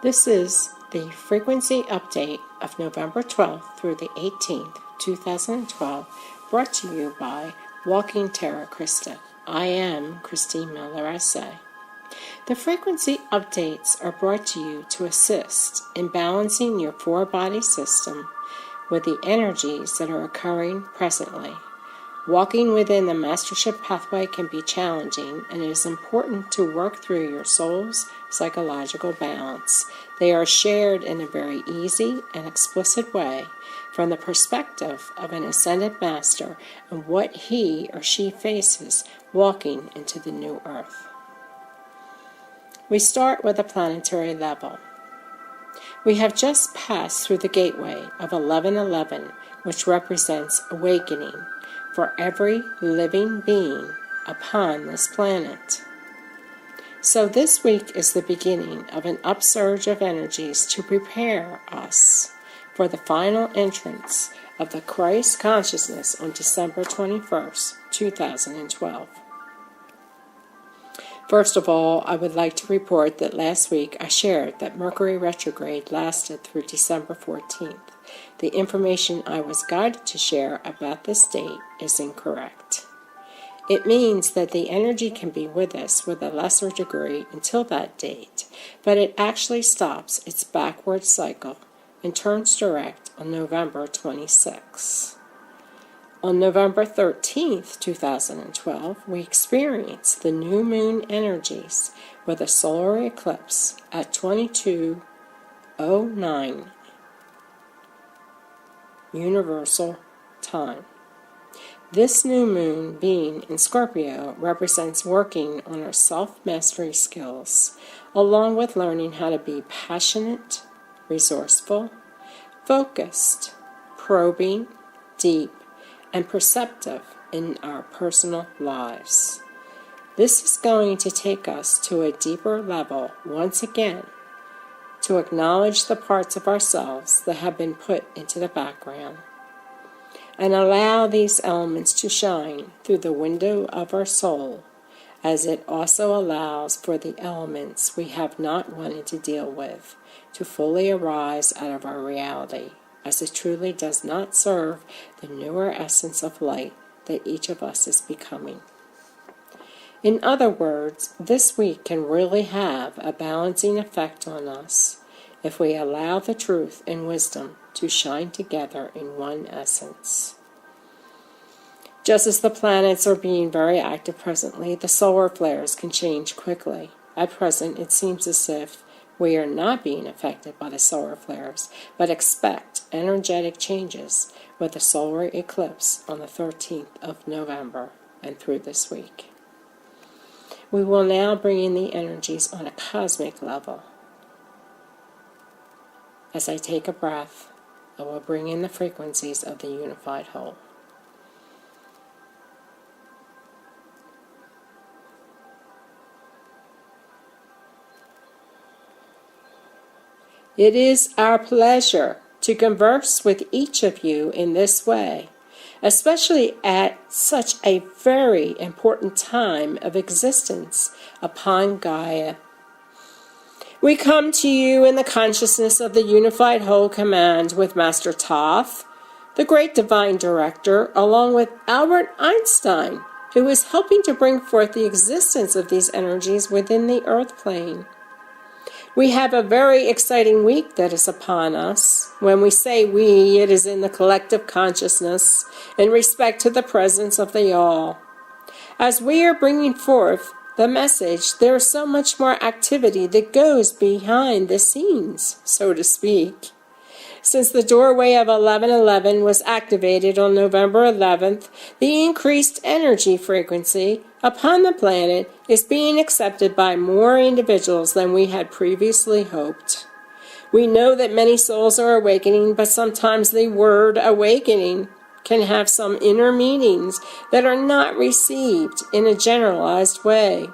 This is the frequency update of November 12th through the 18th, 2012, brought to you by Walking Terra Christa. I am Christine Miller-Essay. The frequency updates are brought to you to assist in balancing your four-body system with the energies that are occurring presently. Walking within the mastership pathway can be challenging, and it is important to work through your soul's psychological balance. They are shared in a very easy and explicit way from the perspective of an Ascended Master and what he or she faces walking into the new Earth. We start with a planetary level. We have just passed through the gateway of 1111, which represents awakening for every living being upon this planet. So this week is the beginning of an upsurge of energies to prepare us for the final entrance of the Christ consciousness on December 21st, 2012. First of all, I would like to report that last week I shared that Mercury retrograde lasted through December 14th. The information I was guided to share about this date is incorrect. It means that the energy can be with us with a lesser degree until that date, but it actually stops its backward cycle and turns direct on November 26. On November 13th, 2012, we experienced the new moon energies with a solar eclipse at 22:09 Universal Time. This new moon, being in Scorpio, represents working on our self-mastery skills, along with learning how to be passionate, resourceful, focused, probing, deep, and perceptive in our personal lives. This is going to take us to a deeper level once again, to acknowledge the parts of ourselves that have been put into the background, and allow these elements to shine through the window of our soul, as it also allows for the elements we have not wanted to deal with to fully arise out of our reality, as it truly does not serve the newer essence of light that each of us is becoming. In other words, this week can really have a balancing effect on us if we allow the truth and wisdom to shine together in one essence. Just as the planets are being very active presently, the solar flares can change quickly. At present, it seems as if we are not being affected by the solar flares, but expect energetic changes with the solar eclipse on the 13th of November and through this week. We will now bring in the energies on a cosmic level. As I take a breath, I will bring in the frequencies of the unified whole. It is our pleasure to converse with each of you in this way, especially at such a very important time of existence upon Gaia. We come to you in the consciousness of the Unified Whole Command with Master Thoth, the Great Divine Director, along with Albert Einstein, who is helping to bring forth the existence of these energies within the Earth plane. We have a very exciting week that is upon us. When we say we, it is in the collective consciousness in respect to the presence of the All. As we are bringing forth the message, there is so much more activity that goes behind the scenes, so to speak. Since the doorway of 1111 was activated on November 11th, the increased energy frequency upon the planet is being accepted by more individuals than we had previously hoped. We know that many souls are awakening, but sometimes the word awakening can have some inner meanings that are not received in a generalized way.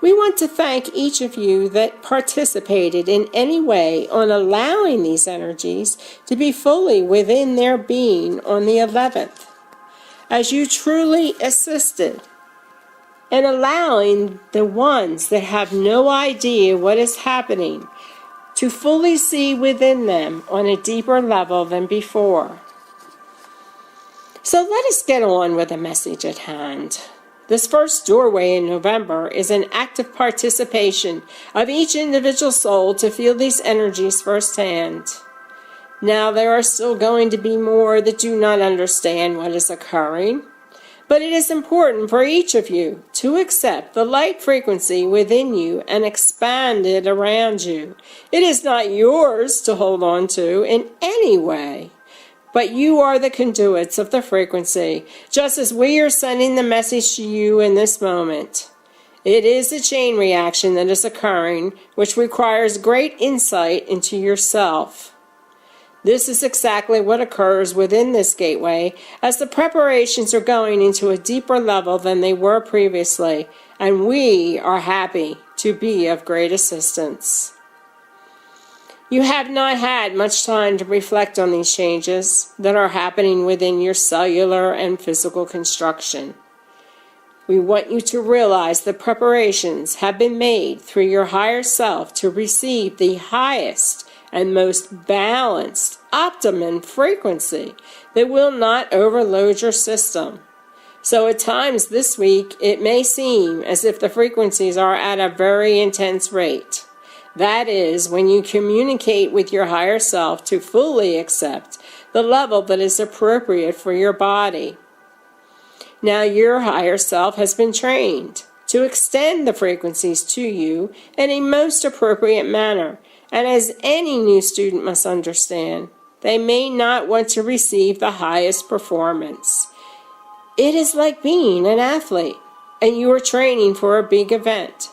We want to thank each of you that participated in any way on allowing these energies to be fully within their being on the 11th. As you truly assisted and allowing the ones that have no idea what is happening to fully see within them on a deeper level than before. So let us get on with the message at hand. This first doorway in November is an active participation of each individual soul to feel these energies firsthand. Now, there are still going to be more that do not understand what is occurring, but it is important for each of you to accept the light frequency within you and expand it around you. It is not yours to hold on to in any way, but you are the conduits of the frequency, just as we are sending the message to you in this moment. It is a chain reaction that is occurring, which requires great insight into yourself. This is exactly what occurs within this gateway as the preparations are going into a deeper level than they were previously, and we are happy to be of great assistance. You have not had much time to reflect on these changes that are happening within your cellular and physical construction. We want you to realize that preparations have been made through your higher self to receive the highest and most balanced optimum frequency that will not overload your system. So at times this week, it may seem as if the frequencies are at a very intense rate. That is, when you communicate with your higher self to fully accept the level that is appropriate for your body. Now your higher self has been trained to extend the frequencies to you in a most appropriate manner. And as any new student must understand, they may not want to receive the highest performance. It is like being an athlete, and you are training for a big event.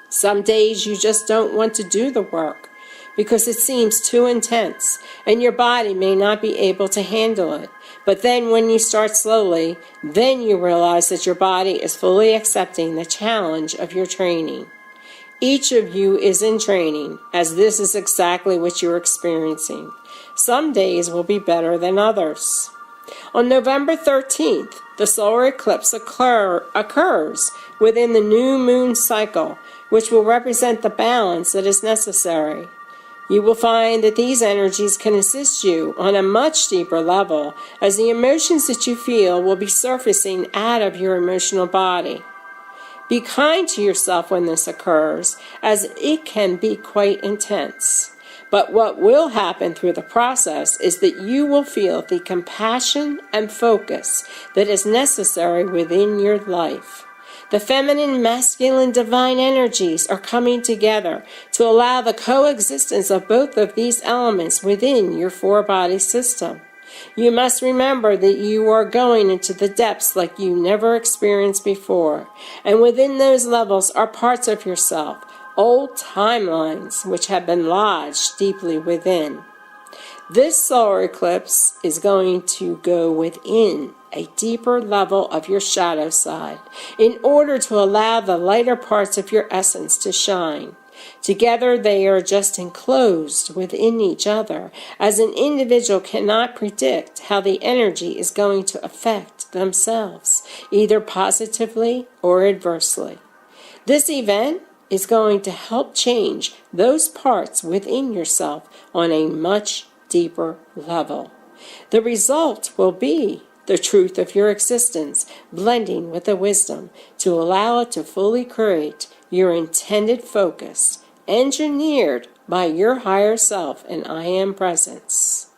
Some days you just don't want to do the work because it seems too intense, and your body may not be able to handle it. But then when you start slowly, then you realize that your body is fully accepting the challenge of your training. Each of you is in training, as this is exactly what you're experiencing. Some days will be better than others. On November 13th, the solar eclipse occurs within the new moon cycle, which will represent the balance that is necessary. You will find that these energies can assist you on a much deeper level, as the emotions that you feel will be surfacing out of your emotional body. Be kind to yourself when this occurs, as it can be quite intense. But what will happen through the process is that you will feel the compassion and focus that is necessary within your life. The feminine, masculine, divine energies are coming together to allow the coexistence of both of these elements within your four-body system. You must remember that you are going into the depths like you never experienced before, and within those levels are parts of yourself, old timelines which have been lodged deeply within. This solar eclipse is going to go within a deeper level of your shadow side in order to allow the lighter parts of your essence to shine. Together they are just enclosed within each other, as an individual cannot predict how the energy is going to affect themselves, either positively or adversely. This event is going to help change those parts within yourself on a much deeper level. The result will be the truth of your existence blending with the wisdom to allow it to fully create your intended focus, engineered by your higher self and I Am presence.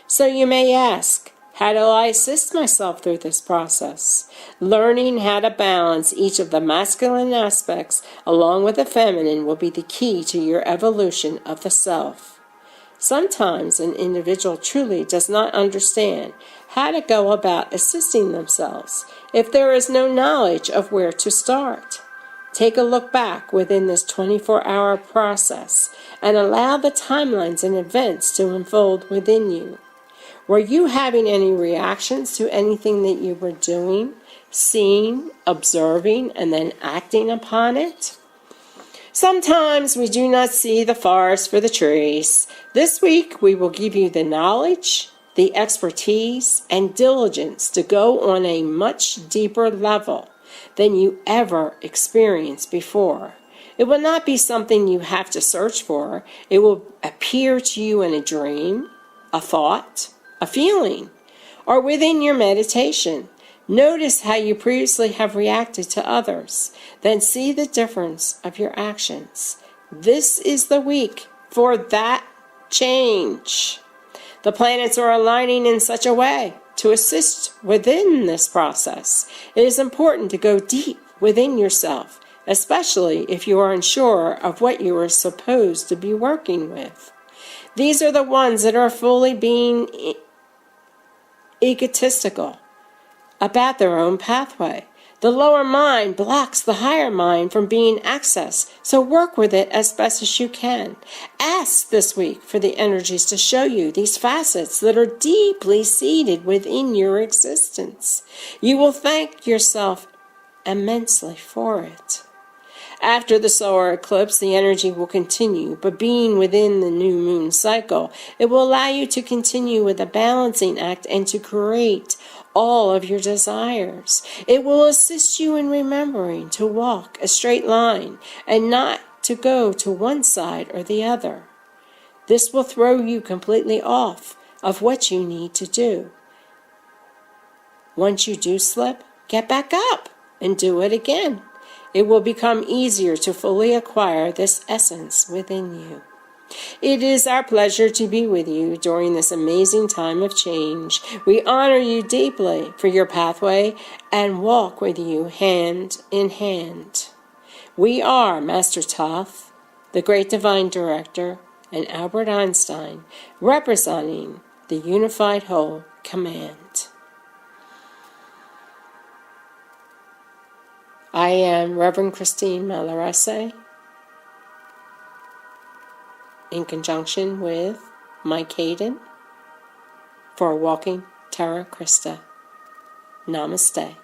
So you may ask, how do I assist myself through this process? Learning how to balance each of the masculine aspects along with the feminine will be the key to your evolution of the self. Sometimes an individual truly does not understand how to go about assisting themselves if there is no knowledge of where to start. Take a look back within this 24-hour process and allow the timelines and events to unfold within you. Were you having any reactions to anything that you were doing, seeing, observing, and then acting upon it? Sometimes we do not see the forest for the trees. This week we will give you the knowledge the expertise and diligence to go on a much deeper level than you ever experienced before. It will not be something you have to search for. It will appear to you in a dream, a thought, a feeling, or within your meditation. Notice how you previously have reacted to others. Then see the difference of your actions. This is the week for that change. The planets are aligning in such a way to assist within this process. It is important to go deep within yourself, especially if you are unsure of what you are supposed to be working with. These are the ones that are fully being egotistical about their own pathway. The lower mind blocks the higher mind from being accessed, so work with it as best as you can. Ask this week for the energies to show you these facets that are deeply seated within your existence. You will thank yourself immensely for it. After the solar eclipse, the energy will continue, but being within the new moon cycle, it will allow you to continue with a balancing act and to create all of your desires. It will assist you in remembering to walk a straight line and not to go to one side or the other. This will throw you completely off of what you need to do. Once you do slip, get back up and do it again. It will become easier to fully acquire this essence within you. It is our pleasure to be with you during this amazing time of change. We honor you deeply for your pathway and walk with you hand in hand. We are Master Thoth, the Great Divine Director, and Albert Einstein, representing the Unified Whole Command. I am Reverend Christine Malarese, in conjunction with Mike Hayden, for Walking Terra Christa. Namaste.